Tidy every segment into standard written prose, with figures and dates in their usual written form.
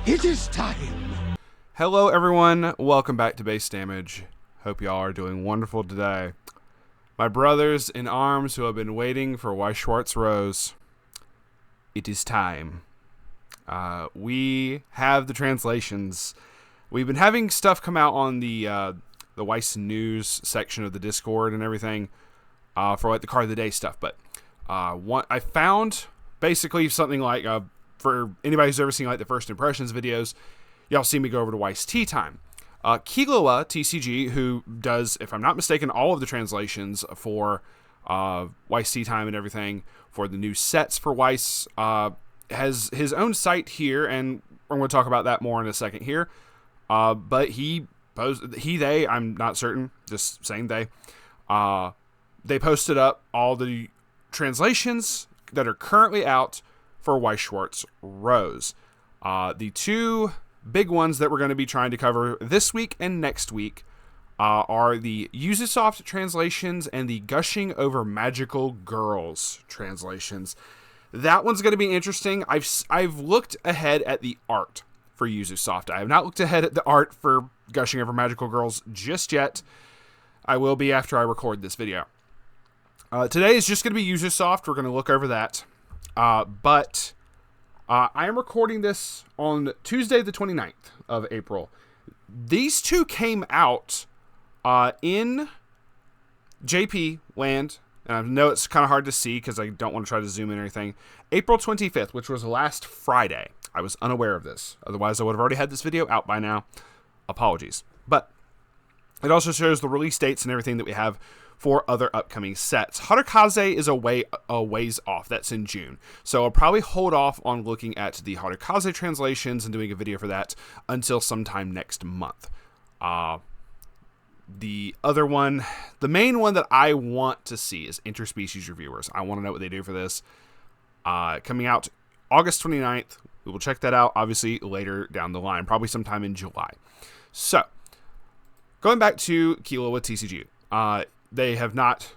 It is time. Hello everyone, welcome back to Base Damage. Hope y'all are doing wonderful today. My brothers in arms who have been waiting for Weiss Schwarz Rose, it is time. We have the translations. We've been having stuff come out on the Weiss news section of the Discord and everything for like the card of the day stuff, but I found basically something like for anybody who's ever seen like the first impressions videos, y'all see me go over to Weiss Tea Time. Kilowa TCG, who does, if I'm not mistaken, all of the translations for Weiss Tea Time and everything for the new sets for Weiss, has his own site here, and we're going to talk about that more in a second here. But they, I'm not certain, just saying they posted up all the translations that are currently out for Weiss Schwarz Rose. The two big ones that we're going to be trying to cover this week and next week are the Yuzusoft translations and the Gushing Over Magical Girls translations. That one's going to be interesting. I've looked ahead at the art for Yuzusoft. I have not looked ahead at the art for Gushing Over Magical Girls just yet. I will be after I record this video. Today is just going to be Yuzusoft. We're going to look over that. But I am recording this on Tuesday the 29th of April. These two came out in JP land. And I know it's kind of hard to see because I don't want to try to zoom in or anything. April 25th, which was last Friday. I was unaware of this. Otherwise, I would have already had this video out by now. Apologies. But it also shows the release dates and everything that we have for other upcoming sets. Harukaze is a ways off. That's in June. So I'll probably hold off on looking at the Harukaze translations and doing a video for that until sometime next month. The other one, the main one that I want to see is Interspecies Reviewers. I want to know what they do for this. Coming out August 29th. We will check that out, obviously, later down the line. Probably sometime in July. So, going back to Kilowa TCG. They have not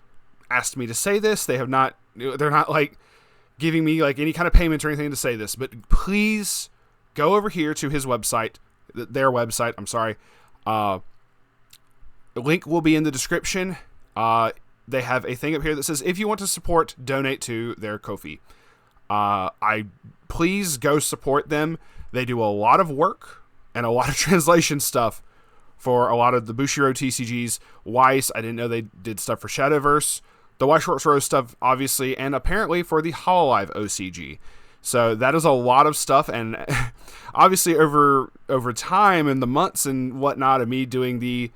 asked me to say this. They're not like giving me like any kind of payment or anything to say this. But please go over here to his website, their website. I'm sorry. The link will be in the description. They have a thing up here that says, if you want to support, donate to their Ko-fi. Please go support them. They do a lot of work and a lot of translation stuff for a lot of the Bushiro TCGs. Weiss, I didn't know they did stuff for Shadowverse. The Weiss Schwarz Rose stuff, obviously, and apparently for the Hololive OCG. So that is a lot of stuff, and obviously over time and the months and whatnot of me doing the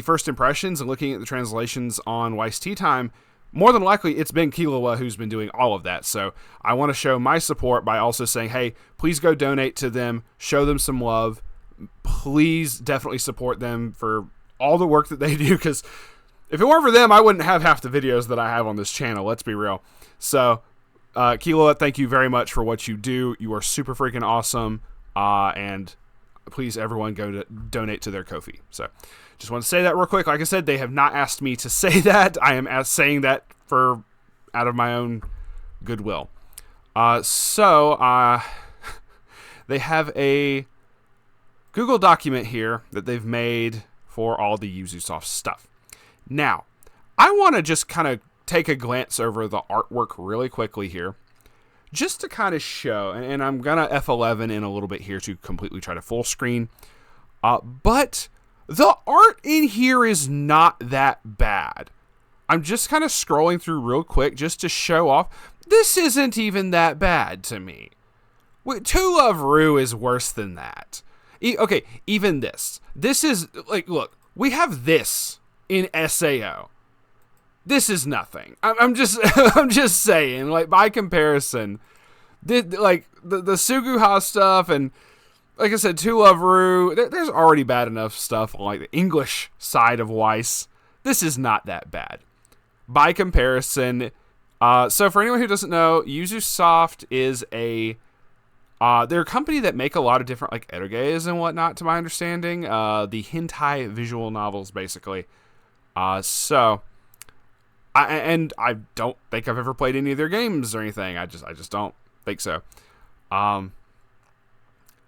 first impressions and looking at the translations on Weiss Tea Time, more than likely it's been Kilowa who's been doing all of that. So I want to show my support by also saying, hey, please go donate to them, show them some love. Please definitely support them for all the work that they do, because if it weren't for them, I wouldn't have half the videos that I have on this channel. Let's be real. So Kilowa, thank you very much for what you do. You are super freaking awesome. And please, everyone, go to donate to their Ko-fi. So, just want to say that real quick. Like I said, they have not asked me to say that. I am saying that out of my own goodwill. They have a Google document here that they've made for all the Yuzusoft stuff. Now, I want to just kind of take a glance over the artwork really quickly here, just to kind of show, and I'm going to F11 in a little bit here to completely try to full screen, but the art in here is not that bad. I'm just kind of scrolling through real quick just to show off. This isn't even that bad to me. To Love Rue is worse than that. Okay, even this. This is, like, look, we have this in SAO. This is nothing. I'm just I'm just saying, like, by comparison, the Suguha stuff and, like I said, To Love Rue, there's already bad enough stuff on, like, the English side of Weiss. This is not that bad. By comparison, so for anyone who doesn't know, Yuzusoft is they're a company that make a lot of different, like, eroges and whatnot, to my understanding. The hentai visual novels, basically. I don't think I've ever played any of their games or anything. I just don't think so.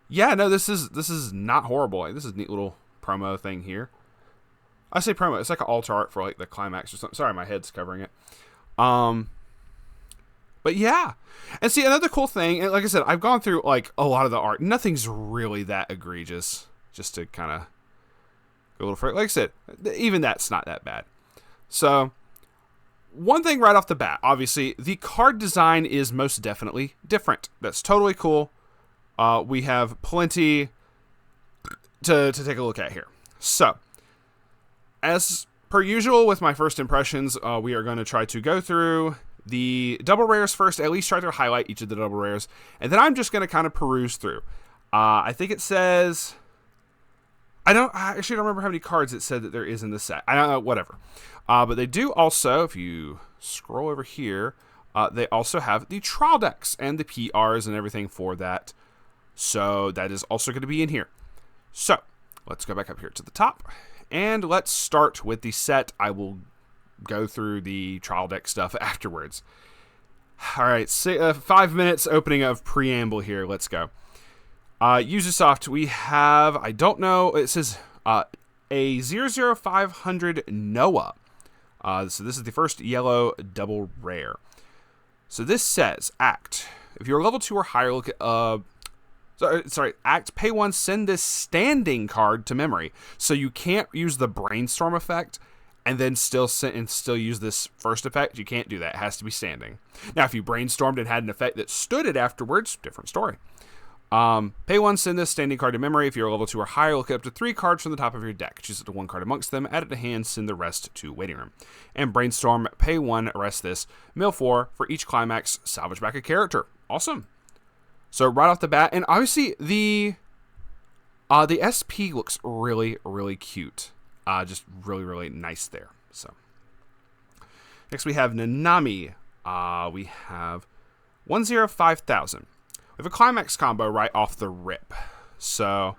Yeah, no, this is not horrible. Like, this is a neat little promo thing here. I say promo. It's like an altar art for like the climax or something. Sorry, my head's covering it. But yeah. And see, another cool thing, and like I said, I've gone through like a lot of the art. Nothing's really that egregious. Just to kind of go a little further. Like I said, even that's not that bad. So, one thing right off the bat, obviously, the card design is most definitely different. That's totally cool. We have plenty to take a look at here. So, as per usual with my first impressions, we are going to try to go through the double rares first, at least try to highlight each of the double rares, and then I'm just going to kind of peruse through. I think it says... I actually don't remember how many cards it said that there is in the set. I don't know, whatever. But they do also, if you scroll over here, they also have the trial decks and the PRs and everything for that. So that is also going to be in here. So let's go back up here to the top. And let's start with the set. I will go through the trial deck stuff afterwards. All right, 5 minutes opening of preamble here. Let's go. Yuzusoft, we have, I don't know, it says a 00500 Noah. So this is the first yellow double rare. So this says, Act. If you're level 2 or higher, look at, Act, pay 1, send this standing card to memory. So you can't use the brainstorm effect and then still use this first effect. You can't do that. It has to be standing. Now, if you brainstormed and had an effect that stood it afterwards, different story. Pay 1, send this standing card to memory. If you're level 2 or higher, look up to 3 cards from the top of your deck. Choose up to 1 card amongst them, add it to hand, send the rest to waiting room. And brainstorm, pay 1, rest this, mill 4 for each climax, salvage back a character. Awesome. So right off the bat, and obviously the SP looks really, really cute. Just really, really nice there. So next we have Nanami. We have 105,000. We have a climax combo right off the rip. So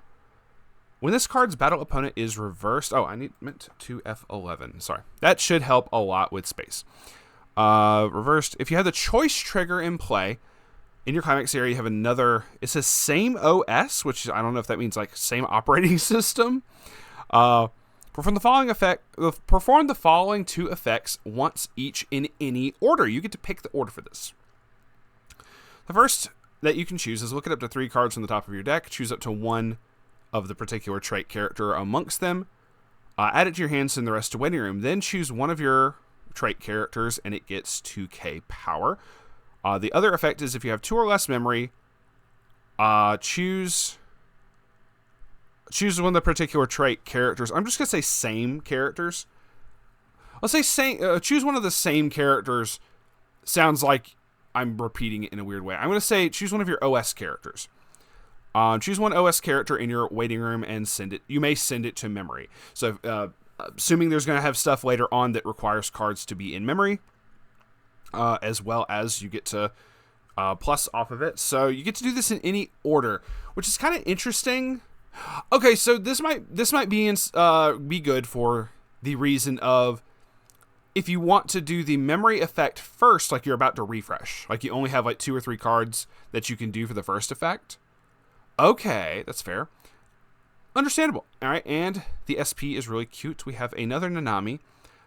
when this card's battle opponent is reversed, meant to F11. Sorry, that should help a lot with space. Reversed. If you have the choice trigger in play in your climax area, you have another. It says same OS, which I don't know if that means like same operating system. Perform the following 2 effects once each in any order. You get to pick the order for this. The first that you can choose is look at up to 3 cards from the top of your deck. Choose up to 1 of the particular trait character amongst them. Add it to your hand, send the rest to waiting room. Then choose one of your trait characters, and it gets 2k power. The other effect is if you have 2 or less memory, choose one of the particular trait characters. I'm just going to say same characters. Let's say choose one of the same characters. Sounds like I'm repeating it in a weird way. I'm going to say choose one of your OS characters. Choose one OS character in your waiting room and send it. You may send it to memory. So assuming there's going to have stuff later on that requires cards to be in memory, as well as you get to plus off of it. So you get to do this in any order, which is kind of interesting. Okay, so this might be good for the reason of if you want to do the memory effect first, like you're about to refresh, like you only have like 2 or 3 cards that you can do for the first effect. Okay, that's fair. Understandable. All right, and the SP is really cute. We have another Nanami,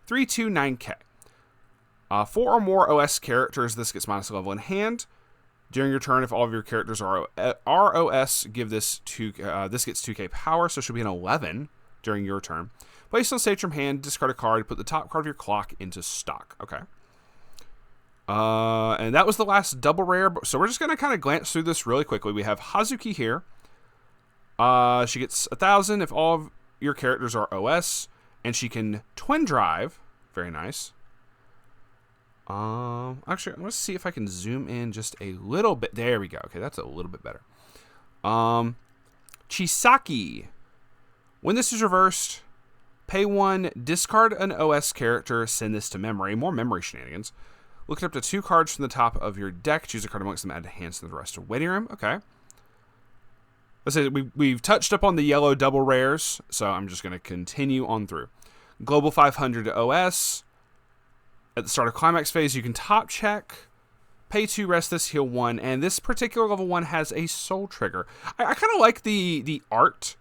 329k. 4 or more OS characters, this gets minus level in hand. During your turn, if all of your characters are OS, give this this gets 2k power, so it should be an 11 during your turn. Place on stage from hand, discard a card, put the top card of your clock into stock. Okay. And that was the last double rare, so we're just going to kind of glance through this really quickly. We have Hazuki here. She gets 1,000 if all of your characters are OS, and she can twin drive. Very nice. Actually, I'm going to see if I can zoom in just a little bit. There we go. Okay, that's a little bit better. Chisaki. When this is reversed, pay 1, discard an OS character, send this to memory. More memory shenanigans. Look it up to 2 cards from the top of your deck. Choose a card amongst them, add to hand, send the rest to waiting room. Okay. Let's say we've touched up on the yellow double rares, so I'm just going to continue on through. Global 500 OS. At the start of climax phase, you can top check Pay 2, rest this, heal 1, and this particular level 1 has a soul trigger. I kind of like the art.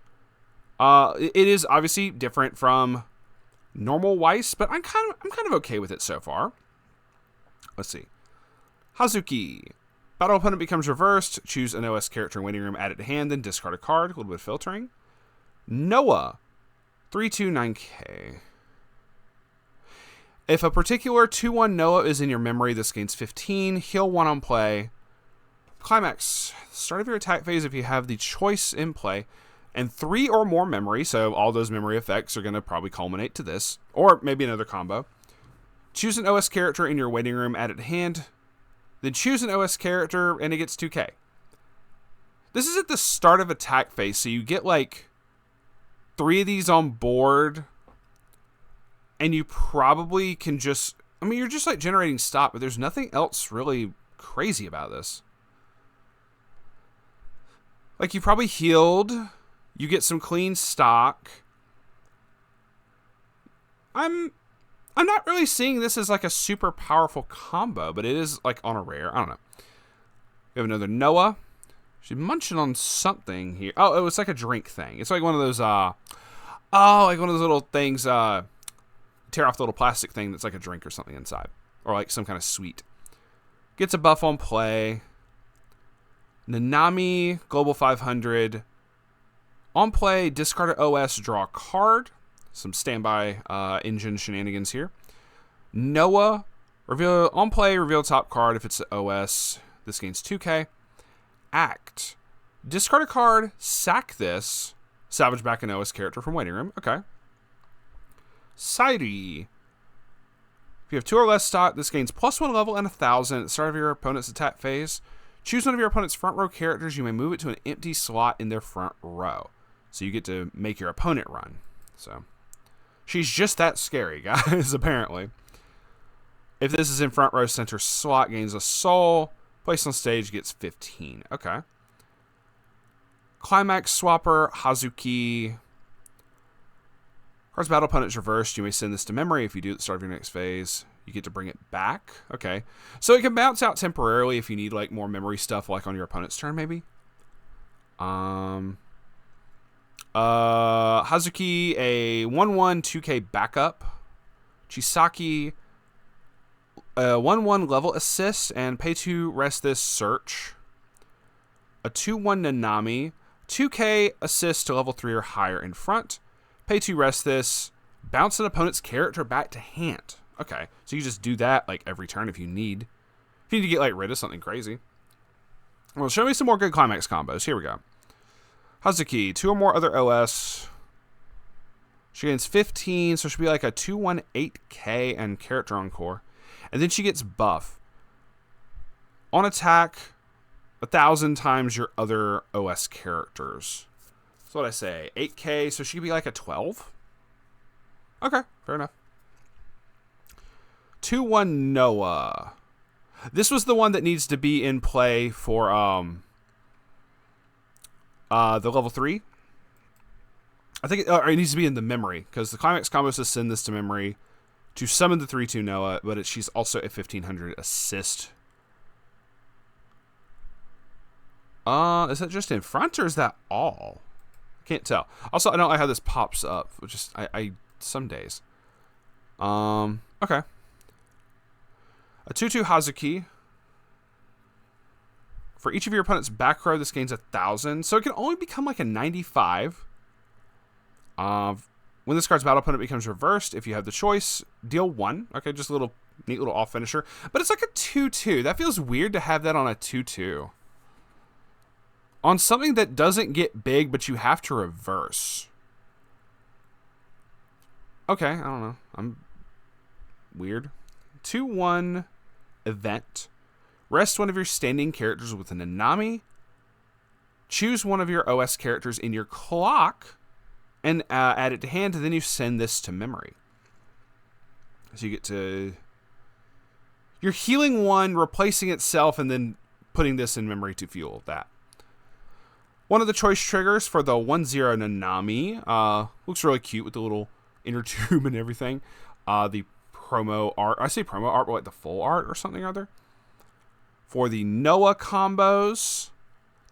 It is obviously different from normal Weiss, but I'm kind of okay with it so far. Let's see. Hazuki. Battle opponent becomes reversed. Choose an OS character in waiting room, add it to hand, then discard a card. A little bit of filtering. Noah. 329k. If a particular 2/1 Noah is in your memory, this gains 15. Heal 1 on play. Climax. Start of your attack phase if you have the choice in play. And 3 or more memory, so all those memory effects are going to probably culminate to this. Or maybe another combo. Choose an OS character in your waiting room, add it to hand. Then choose an OS character, and it gets 2k. This is at the start of attack phase, so you get like 3 of these on board. And you probably can just... I mean, you're just like generating stock, but there's nothing else really crazy about this. Like, you probably healed. You get some clean stock. I'm not really seeing this as like a super powerful combo, but it is like on a rare. I don't know. We have another Noah. She's munching on something here. Oh, it was like a drink thing. It's like one of those, like one of those little things, tear off the little plastic thing that's like a drink or something inside. Or like some kind of sweet. Gets a buff on play. Nanami, Global 500. On play, discard an OS, draw a card. Some standby engine shenanigans here. Noah, reveal on play, reveal top card if it's the OS. This gains 2k. Act. Discard a card, sack this. Salvage back an OS character from waiting room. Okay. Sairi. If you have 2 or less stock, this gains +1 level and 1,000 at the start of your opponent's attack phase. Choose one of your opponent's front row characters. You may move it to an empty slot in their front row. So you get to make your opponent run. So she's just that scary, guys, apparently. If this is in front row center slot, gains a soul. Placed on stage gets 15. Okay. Climax Swapper, Hazuki. Card's battle opponent's reversed. You may send this to memory. If you do at the start of your next phase, you get to bring it back. Okay. So it can bounce out temporarily if you need like more memory stuff, like on your opponent's turn, maybe. Hazuki, a 1/1 2k backup. Chisaki, a 1/1 level assist, and pay 2, rest this, search. A 2/1 Nanami, 2k assist to level 3 or higher in front. Pay 2, rest this, bounce an opponent's character back to hand. Okay, so you just do that like every turn if you need. If you need to get like rid of something crazy. Well, show me some more good climax combos. Here we go. Hazuki, 2 or more other OS. She gains 15, so she'll be like a 2/1 8k and character encore. And then she gets buff. On attack, 1,000 times your other OS characters. That's what I say. 8k, so she could be like a 12? Okay, fair enough. 2/1 Noah. This was the one that needs to be in play for the level 3. I think it needs to be in the memory, because the climax combo says send this to memory to summon the 3/2 Noah, but she's also a 1500 assist. Is that just in front, or is that all? I can't tell. Also, I don't like how this pops up, which is I some days. Okay. A 2/2 Hazuki. For each of your opponent's back row, this gains 1,000. So it can only become like a 95. When this card's battle opponent becomes reversed, if you have the choice, deal 1. Okay, just a little neat little off finisher. But it's like a 2/2. That feels weird to have that on a 2/2. On something that doesn't get big, but you have to reverse. Okay, I don't know. I'm weird. 2/1 event. Rest one of your standing characters with an Nanami. Choose one of your OS characters in your clock and add it to hand, and then you send this to memory. So you get to... You're healing one, replacing itself, and then putting this in memory to fuel that. One of the choice triggers for the 1/0 Nanami. Looks really cute with the little inner tube and everything. The promo art. I say promo art, but like the full art or something or other. For the Noah combos,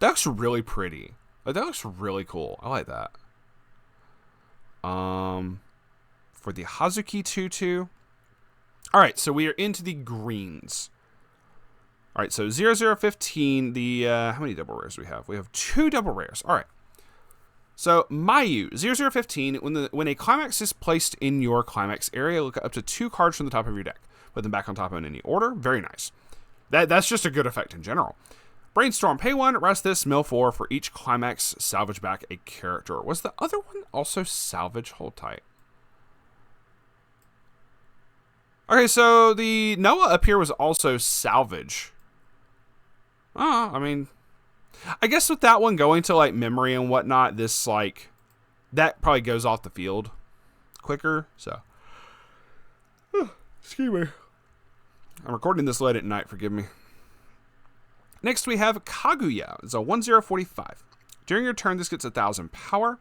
that looks really pretty. Like, that looks really cool. I like that. For the Hazuki Tutu. All right, so we are into the greens. All right, so 0015, the, how many double rares do we have? We have 2 double rares. All right. So, Mayu, 0015, when a climax is placed in your climax area, look up to 2 cards from the top of your deck. Put them back on top in any order. Very nice. That's just a good effect in general. Brainstorm, pay 1, rest this, mill 4 for each climax, salvage back a character. Was the other one also salvage? Hold tight. Okay, so the Noah up here was also salvage. I mean, I guess with that one going to, like, memory and whatnot, this, like, that probably goes off the field quicker, so. Excuse me. I'm recording this late at night, forgive me. Next we have Kaguya. It's a 1045. During your turn, this gets 1,000 power.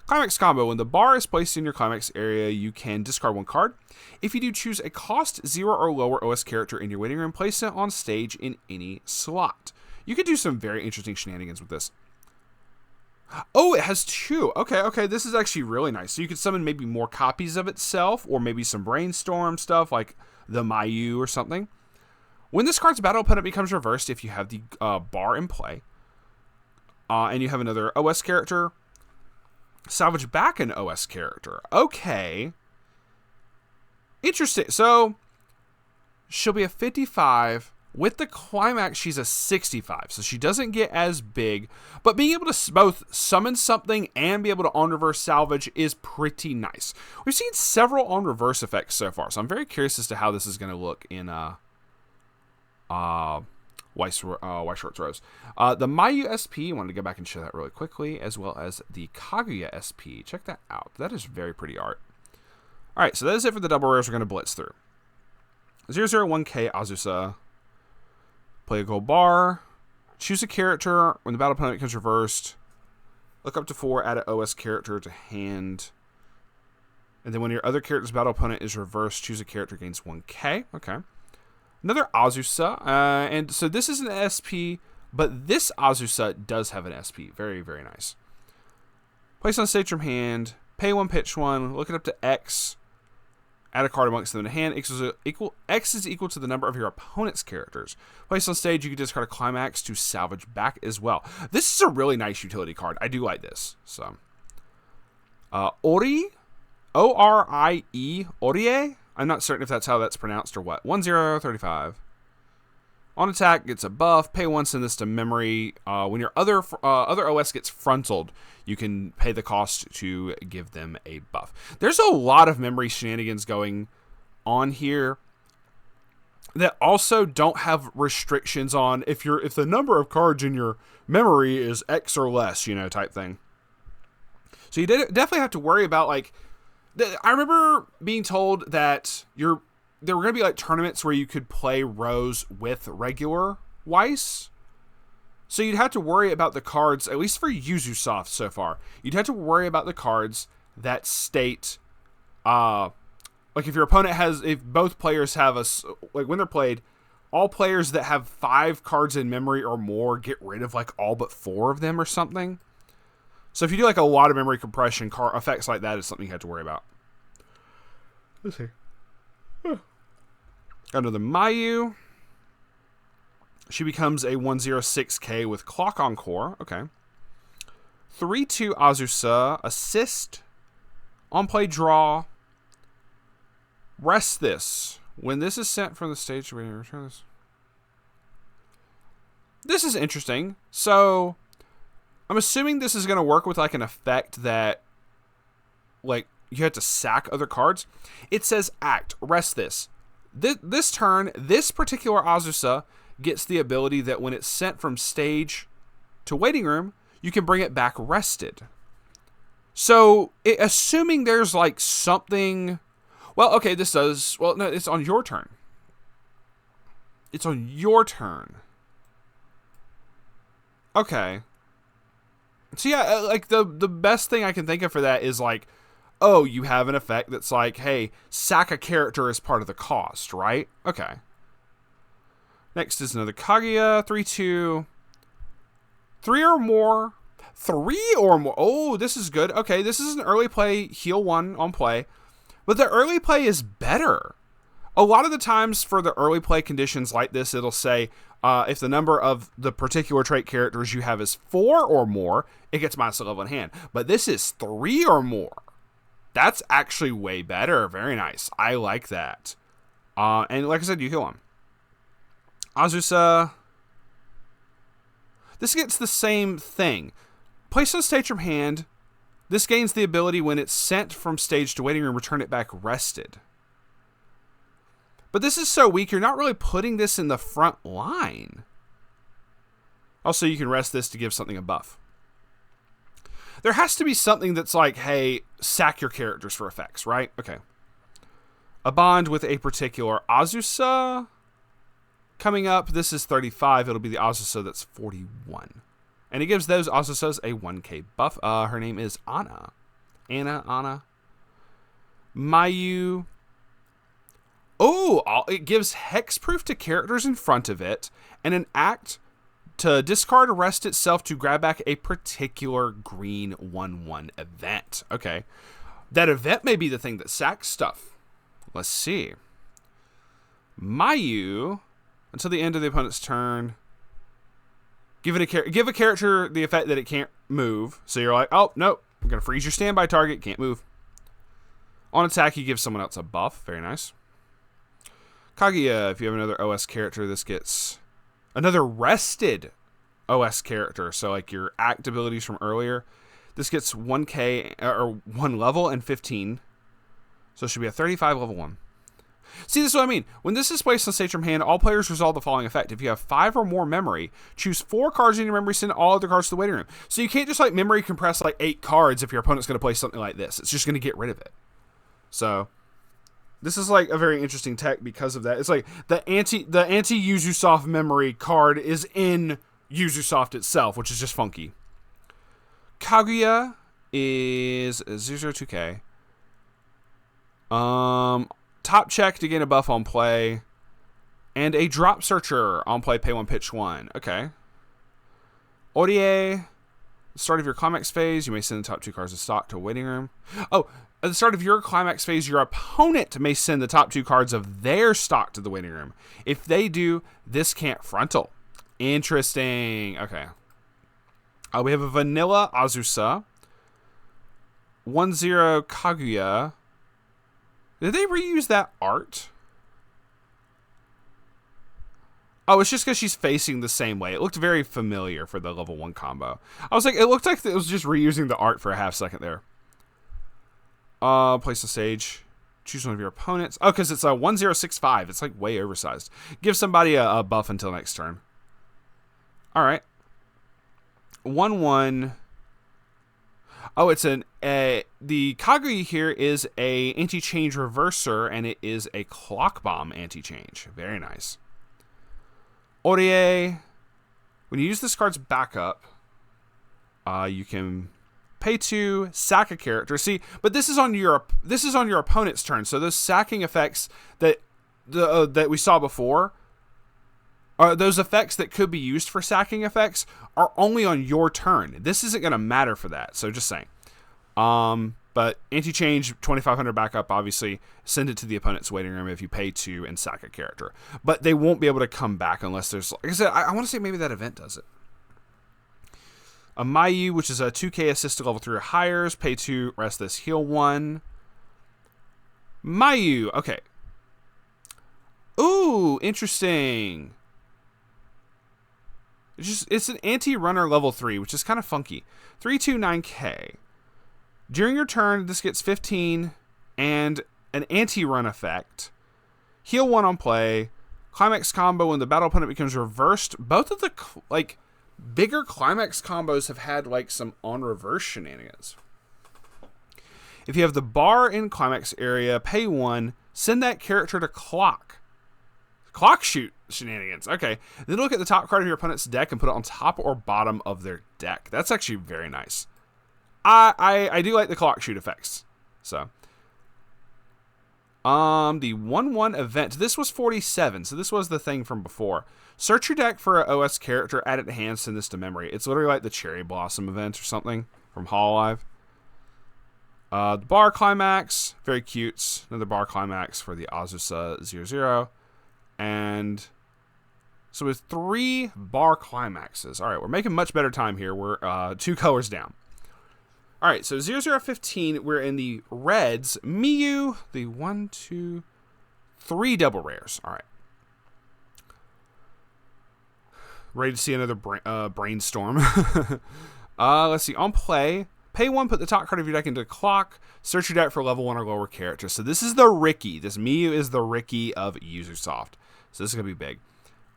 Climax combo. When the bar is placed in your climax area, you can discard 1 card. If you do, choose a cost 0 or lower OS character in your waiting room, place it on stage in any slot. You could do some very interesting shenanigans with this. Oh, it has 2. Okay, this is actually really nice. So you could summon maybe more copies of itself, or maybe some brainstorm stuff like the Mayu or something. When this card's battle opponent becomes reversed, if you have the bar in play, and you have another OS character, salvage back an OS character. Okay. Interesting. So, she'll be a 55. With the climax, she's a 65. So she doesn't get as big. But being able to both summon something and be able to on-reverse salvage is pretty nice. We've seen several on-reverse effects so far. So I'm very curious as to how this is going to look in Weiss Schwarz Rose. The Mayu SP, I wanted to go back and show that really quickly, as well as the Kaguya SP. Check that out. That is very pretty art. All right, so that is it for the double rares we're going to blitz through. 001K Azusa. Play a gold bar. Choose a character. When the battle opponent becomes reversed, look up to 4, add an OS character to hand. And then when your other character's battle opponent is reversed, choose a character, gains 1K. Okay. Another Azusa. And so this is an SP, but this Azusa does have an SP. Very, very nice. Place on stage from hand. Pay 1, pitch 1. Look it up to X. Add a card amongst them in hand. X is equal to the number of your opponent's characters. Place on stage, you can discard a climax to salvage back as well. This is a really nice utility card. I do like this. So, Ori, O-R-I-E, Orie. I'm not certain if that's how that's pronounced or what. 1035. On attack, gets a buff. Pay 1, send this to memory. When your other OS gets frontaled, you can pay the cost to give them a buff. There's a lot of memory shenanigans going on here that also don't have restrictions on if the number of cards in your memory is X or less, type thing. So you definitely have to worry about, like, I remember being told that there were going to be, like, tournaments where you could play Rose with regular Weiss. So you'd have to worry about the cards, at least for Yuzusoft so far, you'd have to worry about the cards that state, like if your opponent if both players have like when they're played, all players that have 5 cards in memory or more get rid of, like, all but 4 of them or something. So if you do, like, a lot of memory compression, effects like that is something you have to worry about. Let's see. Under the Mayu, she becomes a 106K with Clock on Core. Okay. 3-2 Azusa. Assist. On play draw. Rest this. When this is sent from the stage, we return this. This is interesting. So, I'm assuming this is going to work with, like, an effect that, like, you have to sack other cards. It says act. Rest this. This turn, this particular Azusa gets the ability that when it's sent from stage to waiting room, you can bring it back rested. So, assuming there's, like, something... Well, okay, this does... Well, no, it's on your turn. It's on your turn. Okay. So, yeah, like, the best thing I can think of for that is, like, oh, you have an effect that's like, hey, sack a character as part of the cost, right? Okay. Next is another Kaguya, 3/2. 3 or more. 3 or more. Oh, this is good. Okay, this is an early play, heal 1 on play. But the early play is better. A lot of the times for the early play conditions like this, it'll say if the number of the particular trait characters you have is 4 or more, it gets minus a level in hand. But this is 3 or more. That's actually way better. Very nice. I like that. And like I said, you heal him. Azusa. This gets the same thing. Place on stage from hand. This gains the ability when it's sent from stage to waiting room, return it back rested. But this is so weak, you're not really putting this in the front line. Also, you can rest this to give something a buff. There has to be something that's like, hey, sack your characters for effects, right? Okay. A bond with a particular Azusa. Coming up, this is 35. It'll be the Azusa that's 41. And it gives those Azusas a 1k buff. Her name is Anna. Anna. Mayu. Oh, it gives hexproof to characters in front of it. And an act to discard arrest itself to grab back a particular green 1/1 event. Okay. That event may be the thing that sacks stuff. Let's see. Mayu, until the end of the opponent's turn, give a character the effect that it can't move. So you're like, oh, no, I'm going to freeze your standby target. Can't move. On attack, you give someone else a buff. Very nice. Kaguya, if you have another OS character, this gets another rested OS character. So like your act abilities from earlier. This gets 1k or 1 level and 15. So it should be a 35 level 1. See, this is what I mean. When this is placed on stage from hand, all players resolve the following effect. If you have 5 or more memory, choose 4 cards in your memory, send all other cards to the waiting room. So you can't just like memory compress like 8 cards if your opponent's going to play something like this. It's just going to get rid of it. So this is like a very interesting tech because of that. It's like the anti Yuzusoft memory card is in Yuzusoft itself, which is just funky. Kaguya is 002k. Top check to gain a buff on play. And a drop searcher on play, pay 1, pitch 1. Okay. Orie, the start of your climax phase, you may send the top 2 cards of stock to a waiting room. Oh, at the start of your climax phase, your opponent may send the top 2 cards of their stock to the waiting room. If they do, this can't frontal. Interesting. Okay. We have a vanilla Azusa. 1/0 Kaguya. Did they reuse that art? Oh, it's just because she's facing the same way. It looked very familiar for the level 1 combo. I was like, it looked like it was just reusing the art for a half second there. Place the stage. Choose one of your opponents. Oh, because it's a 1065. It's like way oversized. Give somebody a buff until next turn. All right. 1/1. Oh, it's the Kaguya here is a anti-change reverser, and it is a clock bomb anti-change. Very nice. Orie, when you use this card's backup, you can pay 2, sack a character. See, but this is on your opponent's turn. So those sacking effects that we saw before, those effects that could be used for sacking effects are only on your turn. This isn't going to matter for that. So just saying. But anti-change, 2500 backup, obviously, send it to the opponent's waiting room if you pay 2 and sack a character. But they won't be able to come back unless there's, like I said, I want to say maybe that event does it. A Mayu, which is a 2k assist to level 3 or higher, pay 2, rest this, heal 1. Mayu, okay. Ooh, interesting. It's an anti-runner level 3, which is kind of funky. 329k. During your turn, this gets 15 and an anti-run effect. Heal 1 on play. Climax combo when the battle opponent becomes reversed. Both of the bigger climax combos have had like some on reverse shenanigans. If you have the bar in climax area, pay 1, send that character to clock. Clock shoot shenanigans. Okay. Then look at the top card of your opponent's deck and put it on top or bottom of their deck. That's actually very nice. I do like the clock shoot effects. So The 1/1 event. This was 47, so this was the thing from before. Search your deck for an OS character, add it to hand, send this to memory. It's literally like the Cherry Blossom event or something from Hololive. The bar climax, very cute. Another bar climax for the Azusa 00. And so with 3 bar climaxes. All right, we're making much better time here. We're 2 colors down. All right, so 0015, we're in the reds. Miyu, the 1, 2, 3 double rares. All right. Ready to see another brainstorm. Let's see. On play, pay 1, put the top card of your deck into clock. Search your deck for level 1 or lower characters. So this is the Ricky. This Miyu is the Ricky of Yuzusoft. So this is going to be big.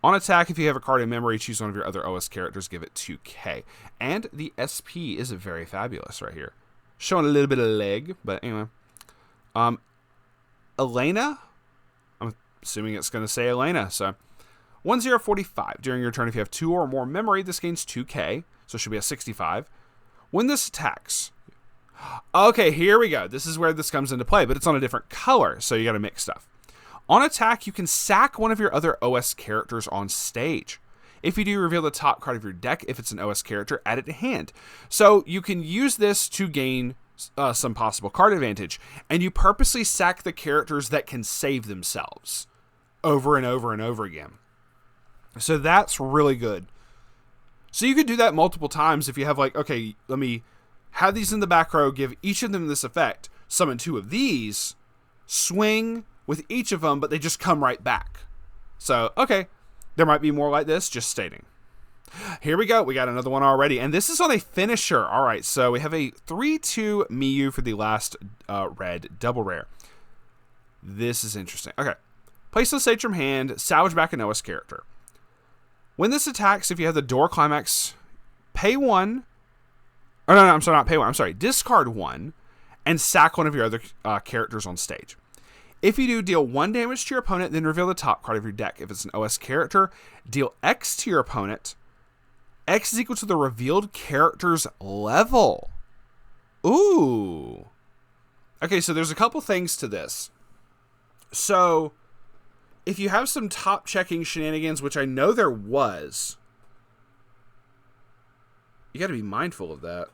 On attack, if you have a card in memory, choose one of your other OS characters, give it 2k. And the SP is very fabulous right here. Showing a little bit of leg, but anyway. Elena? I'm assuming it's going to say Elena. So 1045. During your turn, if you have 2 or more memory, this gains 2k. So it should be a 65. When this attacks... Okay, here we go. This is where this comes into play, but it's on a different color, so you got to mix stuff. On attack, you can sack one of your other OS characters on stage. If you do, reveal the top card of your deck. If it's an OS character, add it to hand. So you can use this to gain some possible card advantage. And you purposely sack the characters that can save themselves over and over and over again. So that's really good. So you could do that multiple times if you have like, okay, let me have these in the back row, give each of them this effect, summon 2 of these, swing with each of them, but they just come right back. So, okay, there might be more like this, just stating. Here we go. We got another one already, and this is on a finisher. All right, so we have a 3/2 Miyu for the last red double rare. This is interesting. Okay, place on stage from hand, salvage back an OS character. When this attacks, if you have the door climax, pay 1. Oh, no, I'm sorry, not pay 1. I'm sorry, discard 1 and sack one of your other characters on stage. If you do, deal 1 damage to your opponent, then reveal the top card of your deck. If it's an OS character, deal X to your opponent. X is equal to the revealed character's level. Ooh. Okay, so there's a couple things to this. So, if you have some top checking shenanigans, which I know there was, you got to be mindful of that.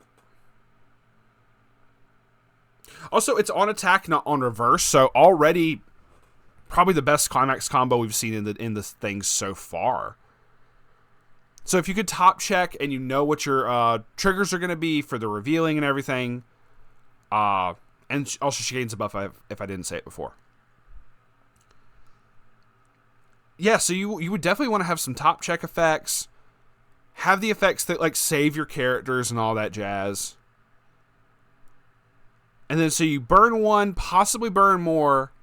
Also, it's on attack, not on reverse, so already probably the best climax combo we've seen in the thing so far. So if you could top check and you know what your triggers are going to be for the revealing and everything, and also she gains a buff if I didn't say it before. Yeah, so you would definitely want to have some top check effects, have the effects that like save your characters and all that jazz. And then so you burn 1, possibly burn more,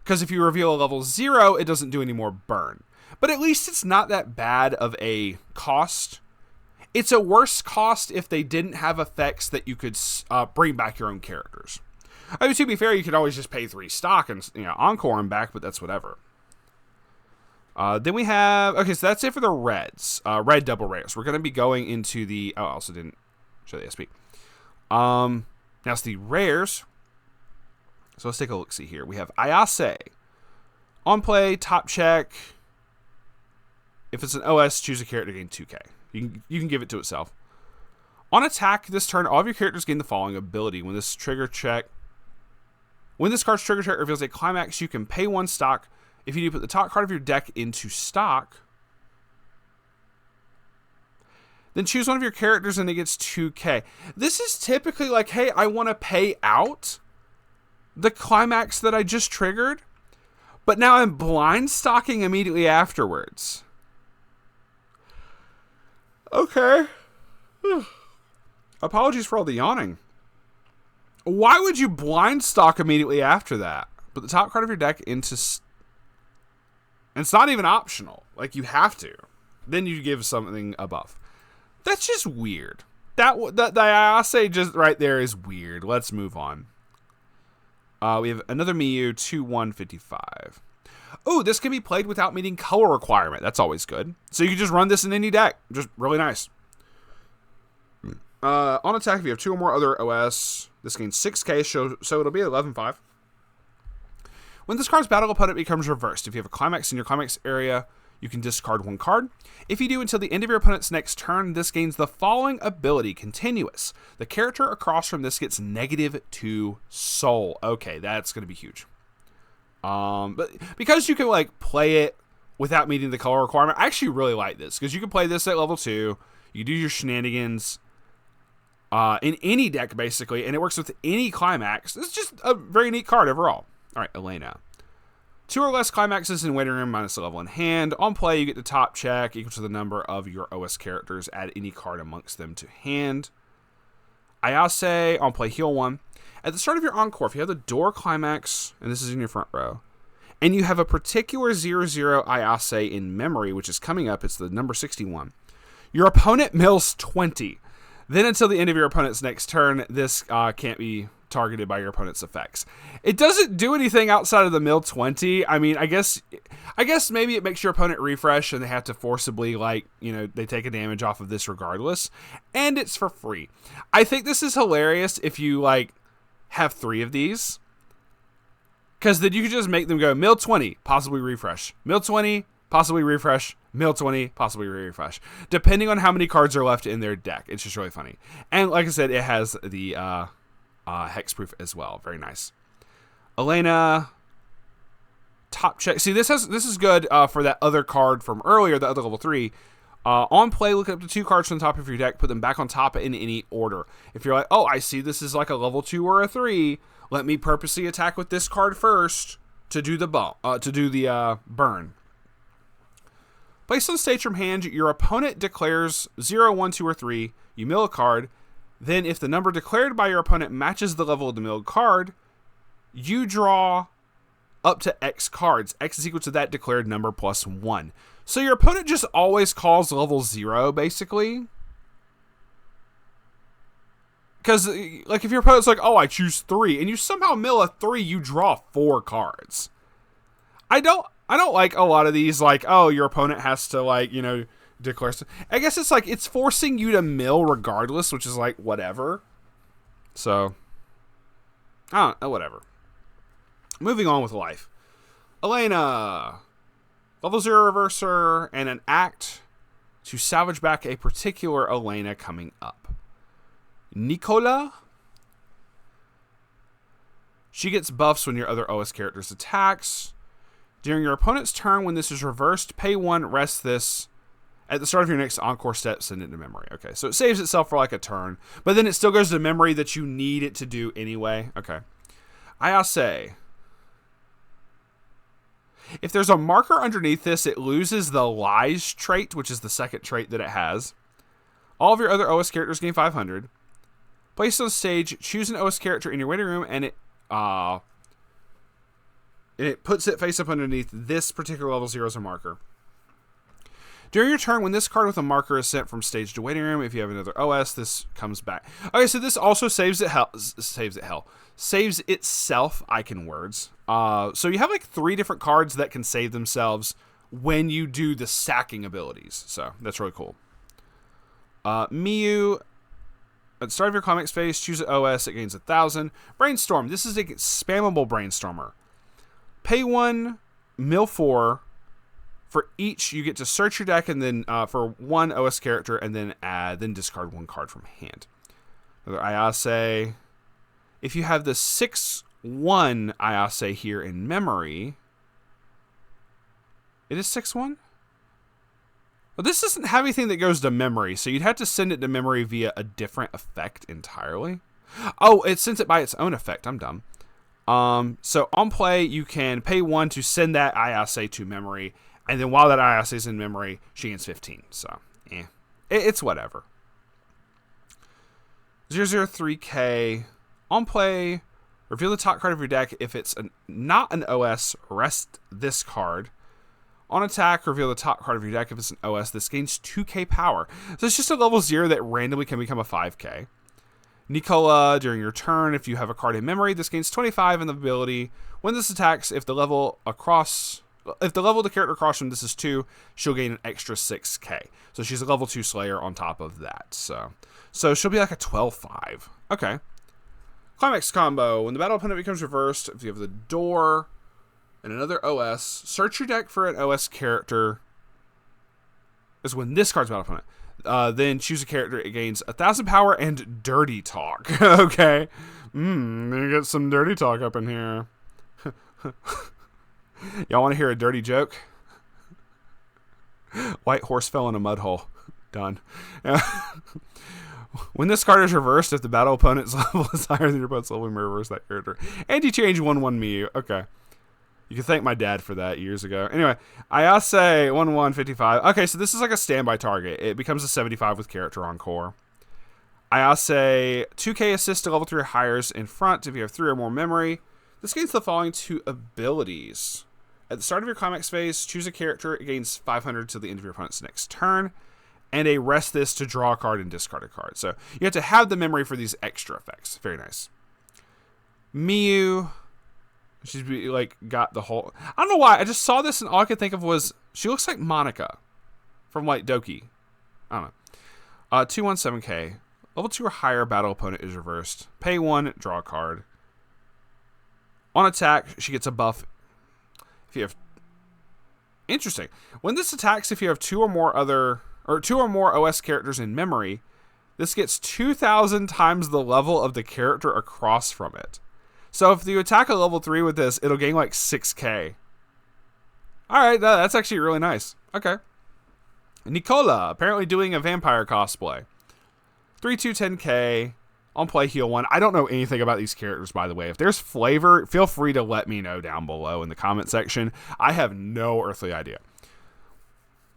because if you reveal a level 0, it doesn't do any more burn. But at least it's not that bad of a cost. It's a worse cost if they didn't have effects that you could bring back your own characters. I mean, to be fair, you could always just pay 3 stock and encore them back, but that's whatever. Then we have... Okay, so that's it for the reds. Red double rares. We're going to be going into the... Oh, I also didn't show the SP. Now it's the rares. So let's take a look-see here. We have Ayase. On play, top check. If it's an OS, choose a character to gain 2k. You can give it to itself. On attack this turn, all of your characters gain the following ability. When this card's trigger check reveals a climax, you can pay 1 stock. If you do, put the top card of your deck into stock. Then choose one of your characters and it gets 2k. This is typically like, hey, I want to pay out the climax that I just triggered, but now I'm blind stocking immediately afterwards. Okay. Apologies for all the yawning. Why would you blind stock immediately after that? Put the top card of your deck into... And it's not even optional. Like, you have to. Then you give something a buff. That's just weird. That I say just right there is weird. Let's move on. We have another Miyu, 2/155. Oh, this can be played without meeting color requirement. That's always good. So you can just run this in any deck. Just really nice. On attack, if you have 2 or more other OS, this gains 6k, so it'll be 11/5. When this card's battle opponent becomes reversed, if you have a climax in your climax area, you can discard 1 card. If you do until the end of your opponent's next turn, this gains the following ability, Continuous. The character across from this gets -2 soul. Okay, that's going to be huge. But because you can like play it without meeting the color requirement, I actually really like this because you can play this at level 2. You do your shenanigans in any deck basically, and it works with any climax. It's just a very neat card overall. All right, Elena. 2 or less climaxes in waiting room minus the level in hand. On play, you get the top check equal to the number of your OS characters. Add any card amongst them to hand. Ayase, on play, heal 1. At the start of your encore, if you have the door climax, and this is in your front row, and you have a particular 0/0 Ayase in memory, which is coming up, it's the number 61. Your opponent mills 20. Then until the end of your opponent's next turn, this can't be targeted by your opponent's effects. It doesn't do anything outside of the mill 20. I mean, I guess maybe it makes your opponent refresh and they have to forcibly, like, you know, they take a damage off of this regardless. And it's for free. I think this is hilarious if you, like, have 3 of these. Because then you can just make them go mill 20, possibly refresh. Mill 20, possibly refresh. Mill 20, possibly refresh. Depending on how many cards are left in their deck. It's just really funny. And like I said, it has the hexproof as well. Very nice. Elena, top check. See, this is good for that other card from earlier, the other level 3. On play, look up to 2 cards from the top of your deck, put them back on top in any order. If you're like, oh, I see this is like a level 2 or a 3, let me purposely attack with this card first to do the burn. Place on stage from hand, your opponent declares 0, 1, 2, or 3. You mill a card. Then, if the number declared by your opponent matches the level of the milled card, you draw up to X cards. X is equal to that declared number plus 1. So your opponent just always calls level 0, basically. Because, like, if your opponent's like, oh, I choose 3, and you somehow mill a 3, you draw 4 cards. I don't like a lot of these, like, oh, your opponent has to, like, you know, declare. I guess it's like, it's forcing you to mill regardless, which is like, whatever. So, I don't know, whatever. Moving on with life. Elena. Level 0 reverser and an act to salvage back a particular Elena coming up. Nicola. She gets buffs when your other OS characters attacks. During your opponent's turn, when this is reversed, pay 1, rest this. At the start of your next encore step, send it to memory. Okay, so it saves itself for like a turn, but then it still goes to memory that you need it to do anyway. Okay. Ayase. If there's a marker underneath this, it loses the Lies trait, which is the second trait that it has. All of your other OS characters gain 500. Place on stage, choose an OS character in your waiting room, and it puts it face up underneath this particular level 0 as a marker. During your turn, when this card with a marker is sent from stage to waiting room, if you have another OS, this comes back. Okay, so this also saves itself, icon words. So you have like 3 different cards that can save themselves when you do the sacking abilities. So that's really cool. Miyu, at the start of your comic space, choose an OS, it gains 1,000. Brainstorm, this is a spammable brainstormer. Pay 1, mill 4. For each, you get to search your deck, and then for 1 OS character, and then discard 1 card from hand. Another Ayase. If you have the 6/1 Ayase here in memory, it is 6/1. Well, this doesn't have anything that goes to memory, so you'd have to send it to memory via a different effect entirely. Oh, it sends it by its own effect. I'm dumb. So on play, you can pay 1 to send that Ayase to memory. And then while that Ayase is in memory, she gains 15. So, it's whatever. 003K. On play, reveal the top card of your deck. If it's not an OS, rest this card. On attack, reveal the top card of your deck. If it's an OS, this gains 2k power. So it's just a level 0 that randomly can become a 5k. Nicola, during your turn, if you have a card in memory, this gains 25 in the ability. When this attacks, if the level of the character across from this is 2, she'll gain an extra 6k. So she's a level 2 Slayer on top of that. So she'll be like a 12/5. Okay. Climax combo. When the battle opponent becomes reversed, if you have the door, and another OS. Search your deck for an OS character. Is when this card's battle opponent. Then choose a character. It gains 1,000 power and dirty talk. Okay. Let me get some dirty talk up in here. Y'all want to hear a dirty joke? White horse fell in a mud hole. Done. When this card is reversed, if the battle opponent's level is higher than your opponent's level, you may reverse that character. And you change 1/1 Miyu. Okay. You can thank my dad for that years ago. Anyway, Ayase 1/155. Okay, so this is like a standby target. It becomes a 75 with character on core. Ayase 2k assist to level 3 or higher in front if you have 3 or more memory. This gains the following 2 abilities. At the start of your climax phase, choose a character. It gains 500 to the end of your opponent's next turn. And a rest this to draw a card and discard a card. So you have to have the memory for these extra effects. Very nice. Miyu. She's like got the whole... I don't know why. I just saw this and all I could think of was... She looks like Monica from like Doki. I don't know. 217k. Level 2 or higher battle opponent is reversed. Pay 1, draw a card. On attack, she gets a buff. If you have... Interesting. When this attacks, if you have 2 or more OS characters in memory, this gets 2,000 times the level of the character across from it. So if you attack a level 3 with this, it'll gain like 6k. Alright, that's actually really nice. Okay. Nicola, apparently doing a vampire cosplay. 3/2 10k. On play, heal 1. I don't know anything about these characters, by the way. If there's flavor, feel free to let me know down below in the comment section. I have no earthly idea.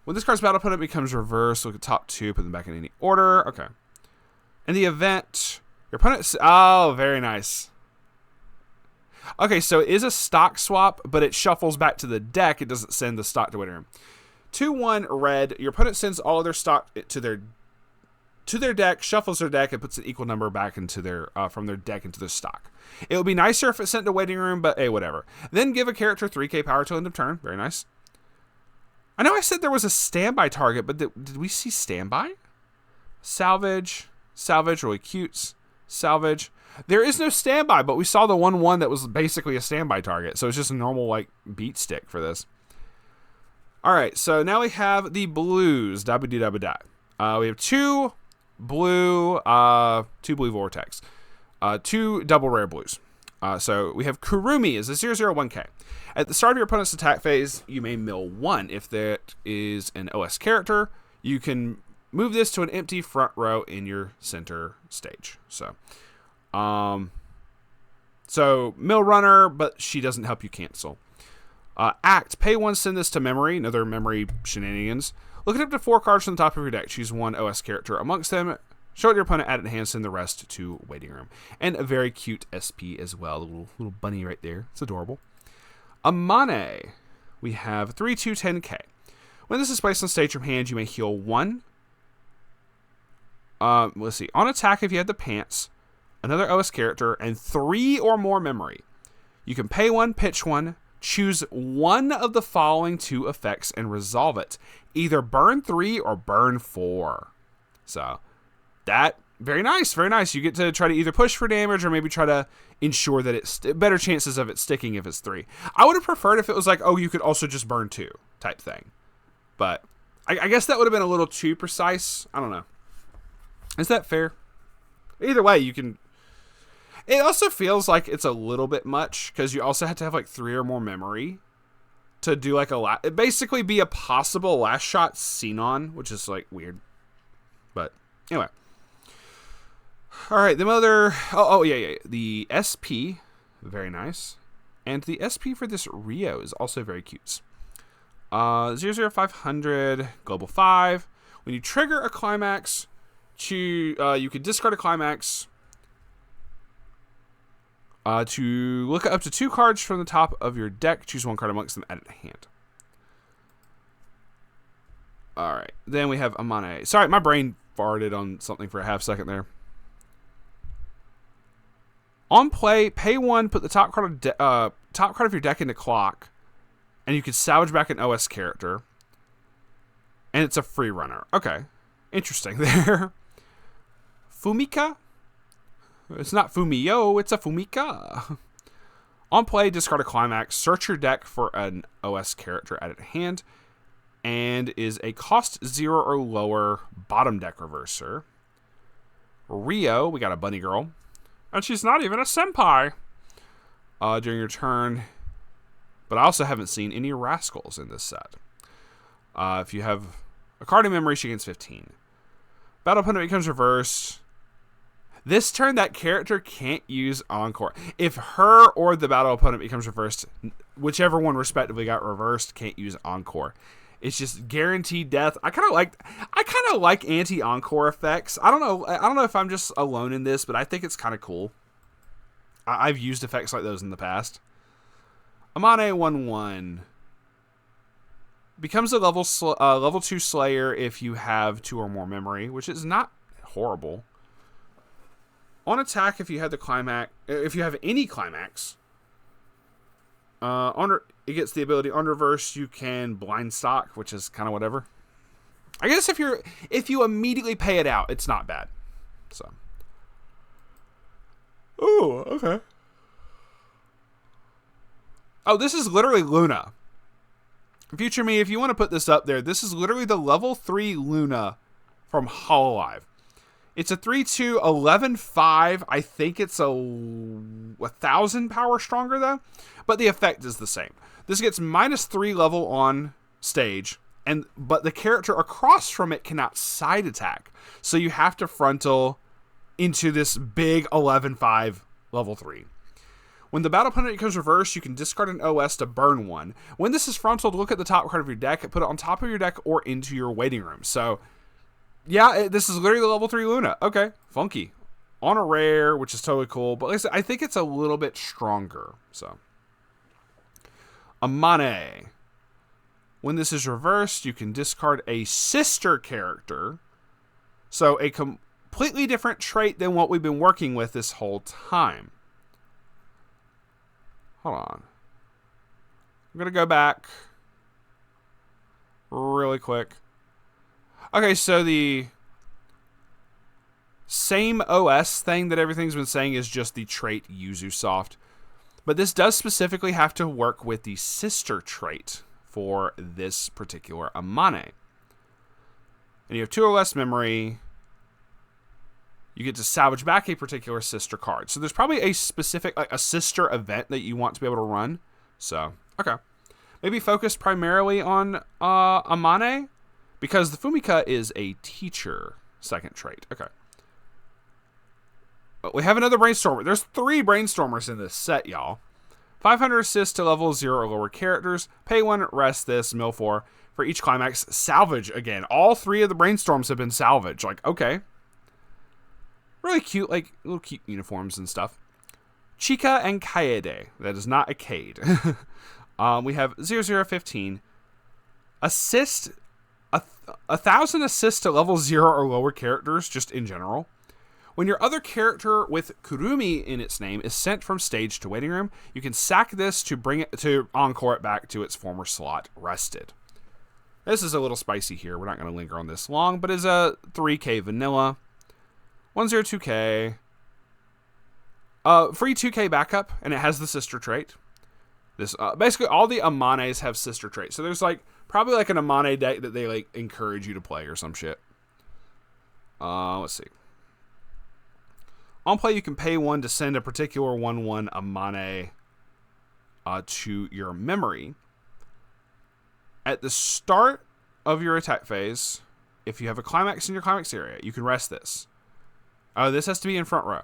When this card's battle opponent becomes reversed, look at top 2, put them back in any order. Okay. In the event, your opponent... Oh, very nice. Okay, so it is a stock swap, but it shuffles back to the deck. It doesn't send the stock to waiting room. 2/1 red. Your opponent sends all of their stock to their deck, shuffles their deck, and puts an equal number back into their from their deck into their stock. It would be nicer if it sent to waiting room, but hey, whatever. Then give a character 3k power till end of turn. Very nice. I know I said there was a standby target, but did we see standby? Salvage, really cute. Salvage. There is no standby, but we saw the 1/1 that was basically a standby target. So it's just a normal like beat stick for this. All right, so now we have the blues. We have 2 blue vortex, 2 double rare blues. So we have Kurumi is a 0/01k. At the start of your opponent's attack phase, you may mill 1. If that is an OS character, you can move this to an empty front row in your center stage. So mill runner, but she doesn't help you cancel. Act, pay 1, send this to memory, another memory shenanigans. Look at up to 4 cards from the top of your deck. Choose 1 OS character amongst them. Show it to your opponent, add it to hand, send the rest to waiting room. And a very cute SP as well. The little bunny right there. It's adorable. Amane. We have 3/2 10k. When this is placed on stage from hand, you may heal 1. Let's see. On attack, if you have the pants, another OS character, and 3 or more memory, you can pay 1, pitch 1, choose one of the following 2 effects and resolve it. Either burn 3 or burn 4. So, that, very nice, very nice. You get to try to either push for damage or maybe try to ensure that it's better chances of it sticking if it's 3. I would have preferred if it was like, oh, you could also just burn 2 type thing. But I guess that would have been a little too precise. I don't know. Is that fair? Either way, you can... It also feels like it's a little bit much because you also have to have like 3 or more memory to do like it basically be a possible last shot Xenon, which is like weird. But anyway. All right, the other... Oh, yeah. The SP, very nice. And the SP for this Rio is also very cute. 00500, Global 5. When you trigger a climax, you can discard a climax to look up to 2 cards from the top of your deck. Choose 1 card amongst them, add it to hand. All right, then we have Amane. Sorry, my brain farted on something for a half second there. On play, pay 1, put the top card of your deck into clock, and you can salvage back an OS character. And it's a free runner. Okay, interesting there. Fumika? It's not Fumio, it's a Fumika. On play, discard a climax, search your deck for an OS character at hand, and is a cost 0 or lower bottom deck reverser. Rio, we got a bunny girl, and she's not even a senpai during your turn. But I also haven't seen any rascals in this set. If you have a card in memory, she gains 15. Battle opponent becomes reversed. This turn, that character can't use Encore. If her or the battle opponent becomes reversed, whichever one respectively got reversed, can't use Encore. It's just guaranteed death. I kind of like anti-Encore effects. I don't know if I'm just alone in this, but I think it's kind of cool. I've used effects like those in the past. Amane 1/1 becomes a level 2 Slayer if you have 2 or more memory, which is not horrible. On attack, if you have any climax, it gets the ability on reverse. You can blind stock, which is kind of whatever. I guess if you immediately pay it out, it's not bad. So, oh, okay. Oh, this is literally Luna. Future me, if you want to put this up there, this is literally the level 3 Luna from Hololive. It's a 3/2, 11/5. I think it's a 1,000 power stronger, though. But the effect is the same. This gets -3 level on stage, but the character across from it cannot side attack. So you have to frontal into this big 11/5 level 3. When the battle opponent becomes reversed, you can discard an OS to burn one. When this is frontaled, look at the top card of your deck, put it on top of your deck or into your waiting room. So, yeah, this is literally the level 3 Luna. Okay, funky. On a rare, which is totally cool. But like I said, I think it's a little bit stronger. So, Amane. When this is reversed, you can discard a sister character. So, a completely different trait than what we've been working with this whole time. Hold on. I'm going to go back really quick. Okay, so the same OS thing that everything's been saying is just the trait Yuzusoft. But this does specifically have to work with the sister trait for this particular Amane. And you have 2 or less memory. You get to salvage back a particular sister card. So there's probably a specific, like a sister event that you want to be able to run. So, okay. Maybe focus primarily on Amane, because the Fumika is a teacher second trait. Okay. But we have another Brainstormer. There's 3 Brainstormers in this set, y'all. 500 assist to level 0 or lower characters. Pay 1, rest this, mill 4. For each climax, salvage again. All 3 of the Brainstorms have been salvaged. Like, okay. Really cute, like little cute uniforms and stuff. Chika and Kaede. That is not a Cade. We have 0015. Assist. 1,000 assists to level 0 or lower characters, just in general. When your other character with Kurumi in its name is sent from stage to waiting room, you can sack this to bring it to encore it back to its former slot, rested. This is a little spicy here. We're not going to linger on this long, but is a 3K vanilla. 102K. Free 2K backup, and it has the sister trait. This basically all the Amanes have sister traits. So there's like probably like an Amane deck that they like encourage you to play or some shit. Let's see. On play, you can pay 1 to send a particular 1/1 Amane to your memory. At the start of your attack phase, if you have a climax in your climax area, you can rest this. This has to be in front row.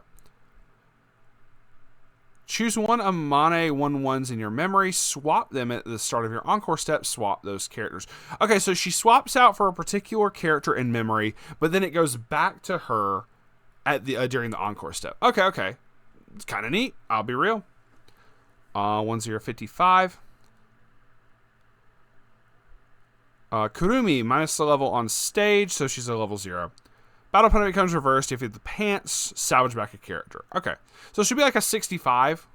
Choose 1 Amane 1/1s in your memory. Swap them at the start of your encore step. Swap those characters. Okay, so she swaps out for a particular character in memory, but then it goes back to her at the during the encore step. Okay. It's kind of neat. I'll be real. 1055. Kurumi, minus the level on stage, so she's a level 0. Battle opponent becomes reversed. If you have the pants, salvage back a character. Okay. So it should be like a 65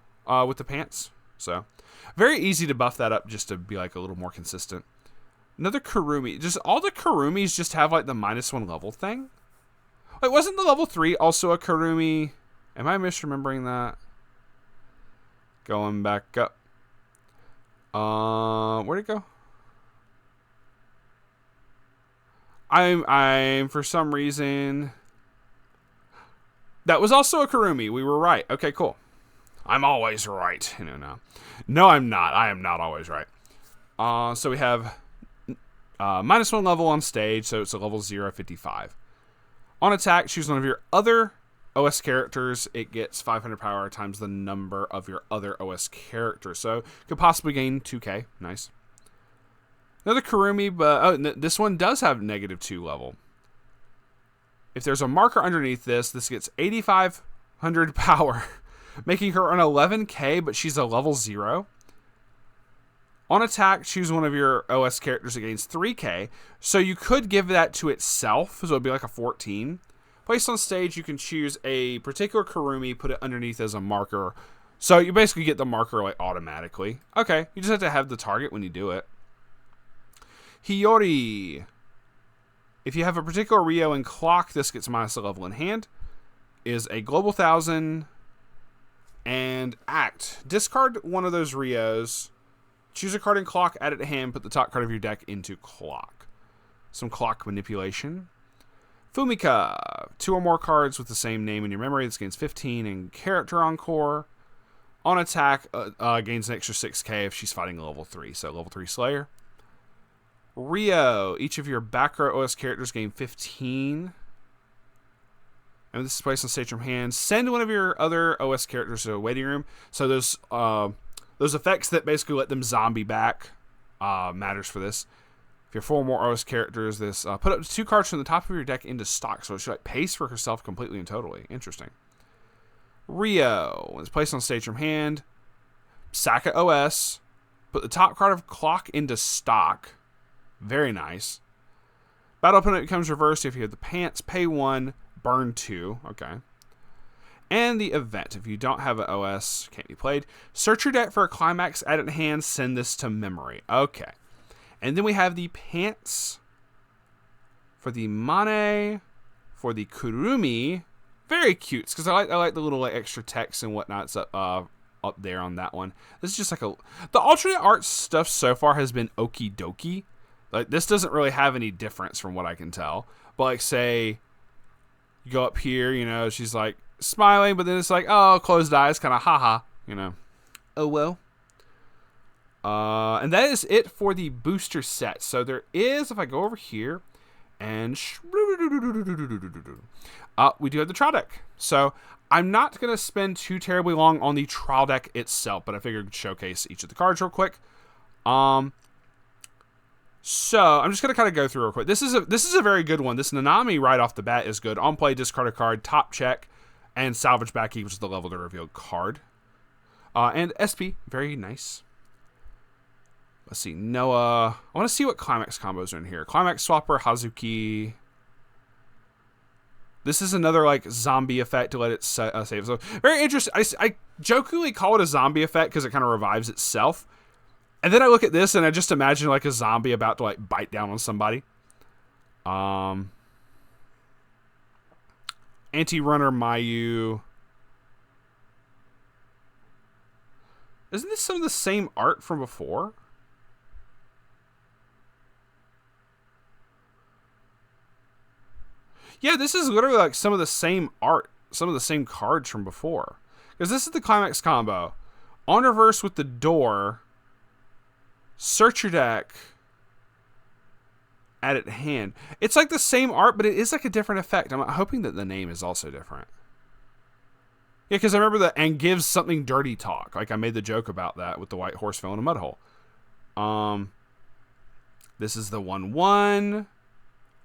with the pants. So very easy to buff that up just to be like a little more consistent. Another Kurumi. Just all the Kurumis just have like the -1 level thing. Wait, wasn't the level 3 also a Kurumi? Am I misremembering that? Going back up. Where'd it go? I'm for some reason. That was also a Kurumi. We were right. Okay, cool. I'm always right. No, I'm not. I am not always right. So we have -1 level on stage, so it's a level 0, 55. On attack, choose one of your other OS characters. It gets 500 power times the number of your other OS characters. So could possibly gain 2k. Nice. Another Kurumi, but this one does have -2 level. If there's a marker underneath this gets 8,500 power, making her an 11k, but she's a level 0. On attack, choose one of your OS characters that gains 3k. So you could give that to itself, so it would be like a 14. Placed on stage, you can choose a particular Kurumi, put it underneath as a marker. So you basically get the marker like automatically. Okay, you just have to have the target when you do it. Hiyori. If you have a particular Rio in clock, this gets -a level in hand. Is a global 1,000. And act. Discard one of those Rios. Choose a card in clock, add it to hand, put the top card of your deck into clock. Some clock manipulation. Fumika. 2 or more cards with the same name in your memory. This gains 15 in character encore. On attack, gains an extra 6k if she's fighting a level 3. So level 3 Slayer. Rio. Each of your back row OS characters gain 15. And this is placed on stage from hand. Send one of your other OS characters to a waiting room. So those effects that basically let them zombie back matters for this. If you're 4 more OS characters, this put up to 2 cards from the top of your deck into stock. So she pays for herself completely and totally. Interesting. Rio. When it's placed on stage from hand, sack a OS. Put the top card of clock into stock. Very nice. Battle opponent becomes reversed if you have the pants. Pay 1, burn 2. Okay. And the event. If you don't have an OS, can't be played. Search your deck for a climax, add it in hand, send this to memory. Okay. And then we have the pants for the Mane, for the Kurumi. Very cute, because I like the little extra text and whatnot's up there on that one. This is just like the alternate art stuff so far has been okie dokie. Like, this doesn't really have any difference from what I can tell. But like, say you go up here, she's like smiling, but then it's like, oh, closed eyes, kind of haha, oh well. And that is it for the booster set. So there is, if I go over here and we do have the trial deck. So I'm not going to spend too terribly long on the trial deck itself, but I figured I'd showcase each of the cards real quick. So I'm just going to kind of go through real quick. This is a very good one. This Nanami right off the bat is good. On play, discard a card, top check, and salvage back equals the level to reveal card. And SP, very nice. Let's see, Noah. I want to see what Climax combos are in here. Climax Swapper, Hazuki. This is another like zombie effect to let it save. So very interesting. I jokingly call it a zombie effect because it kind of revives itself. And then I look at this and I just imagine like a zombie about to like bite down on somebody. Anti-runner Mayu. Isn't this some of the same art from before? Yeah, this is literally like some of the same art, some of the same cards from before. Because this is the Climax combo. On reverse with the door. Search your deck. Add it to hand. It's like the same art, but it is like a different effect. I'm hoping that the name is also different. Yeah, because I remember that and gives something dirty talk. Like I made the joke about that with the white horse fell in a mud hole. This is the 1/1.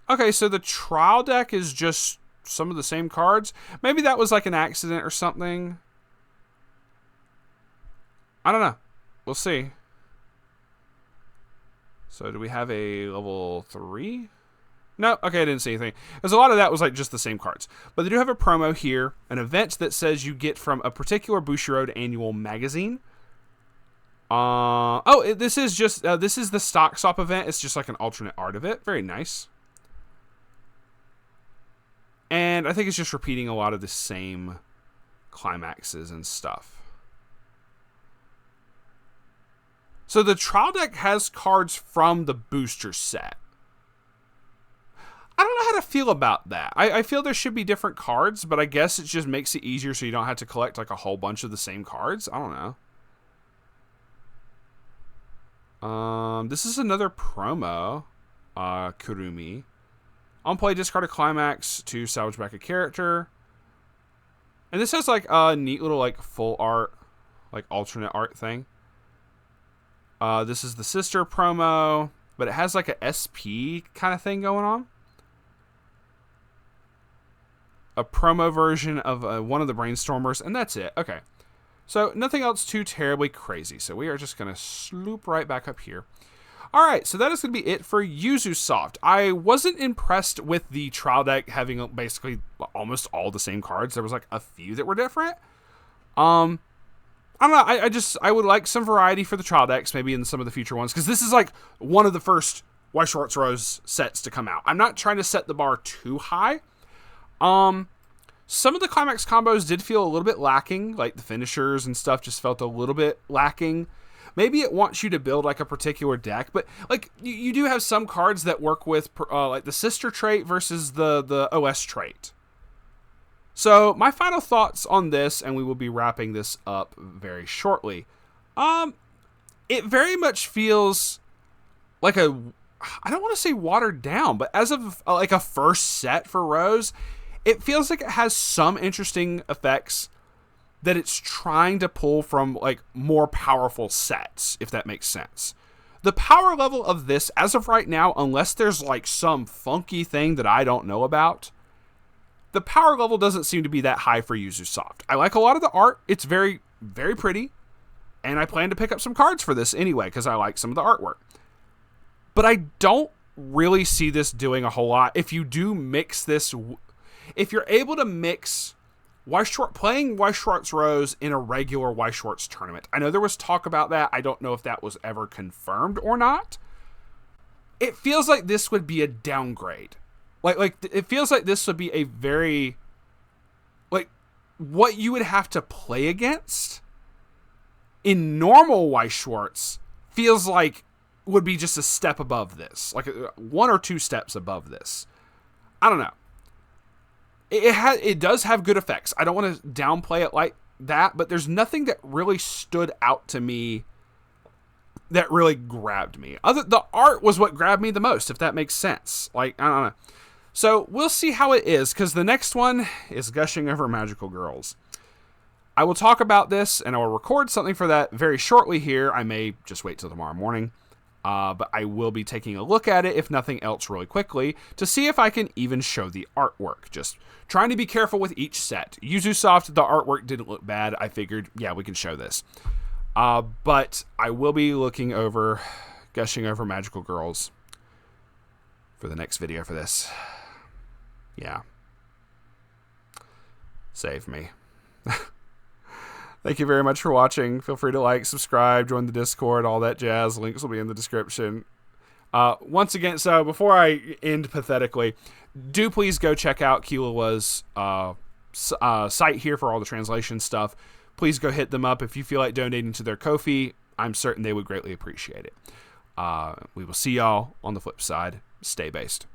Okay, so the trial deck is just some of the same cards. Maybe that was like an accident or something. I don't know. We'll see. So do we have a level 3? No, okay, I didn't see anything. Because a lot of that was like just the same cards. But they do have a promo here, an event that says you get from a particular Bushiroad annual magazine. This is just this is the stock swap event. It's just like an alternate art of it. Very nice. And I think it's just repeating a lot of the same climaxes and stuff. So the trial deck has cards from the booster set. I don't know how to feel about that. I feel there should be different cards, but I guess it just makes it easier so you don't have to collect like a whole bunch of the same cards. I don't know. This is another promo. Kurumi. On play, discard a climax to salvage back a character. And this has like a neat little like full art, like alternate art thing. This is the sister promo, but it has like a SP kind of thing going on. A promo version of one of the Brainstormers, and that's it. Okay. So nothing else too terribly crazy. So we are just going to sloop right back up here. All right, so that is going to be it for Yuzusoft. I wasn't impressed with the trial deck having basically almost all the same cards. There was like a few that were different. I don't know. I would like some variety for the trial decks, maybe in some of the future ones, because this is like one of the first Weiss Schwarz Rose sets to come out. I'm not trying to set the bar too high. Some of the climax combos did feel a little bit lacking, like the finishers and stuff just felt a little bit lacking. Maybe it wants you to build like a particular deck, but like you do have some cards that work with like the sister trait versus the OS trait. So my final thoughts on this, and we will be wrapping this up very shortly. It very much feels like I don't want to say watered down, but as of like a first set for Rose, it feels like it has some interesting effects that it's trying to pull from like more powerful sets, if that makes sense. The power level of this, as of right now, unless there's like some funky thing that I don't know about, the power level doesn't seem to be that high for Yuzusoft. I like a lot of the art. It's very, very pretty. And I plan to pick up some cards for this anyway, because I like some of the artwork. But I don't really see this doing a whole lot. If you do mix this, if you're able to mix playing Weiss Schwarz Rose in a regular Weiss Schwarz tournament. I know there was talk about that. I don't know if that was ever confirmed or not. It feels like this would be a downgrade. Like it feels like this would be a very, like, what you would have to play against in normal Weiss Schwarz feels like would be just a step above this. Like one or two steps above this. I don't know. It does have good effects. I don't want to downplay it like that, but there's nothing that really stood out to me that really grabbed me. The art was what grabbed me the most, if that makes sense. Like, I don't know. So we'll see how it is, because the next one is Gushing Over Magical Girls. I will talk about this, and I will record something for that very shortly here. I may just wait till tomorrow morning. But I will be taking a look at it, if nothing else, really quickly, to see if I can even show the artwork. Just trying to be careful with each set. Yuzusoft, the artwork didn't look bad. I figured, yeah, we can show this. But I will be looking over Gushing Over Magical Girls for the next video for this. Yeah. Save me. Thank you very much for watching. Feel free to like, subscribe, join the Discord, all that jazz. Links will be in the description. Once again, so before I end pathetically, do please go check out Kilawa's site here for all the translation stuff. Please go hit them up if you feel like donating to their Ko-fi. I'm certain they would greatly appreciate it. We will see y'all on the flip side. Stay based.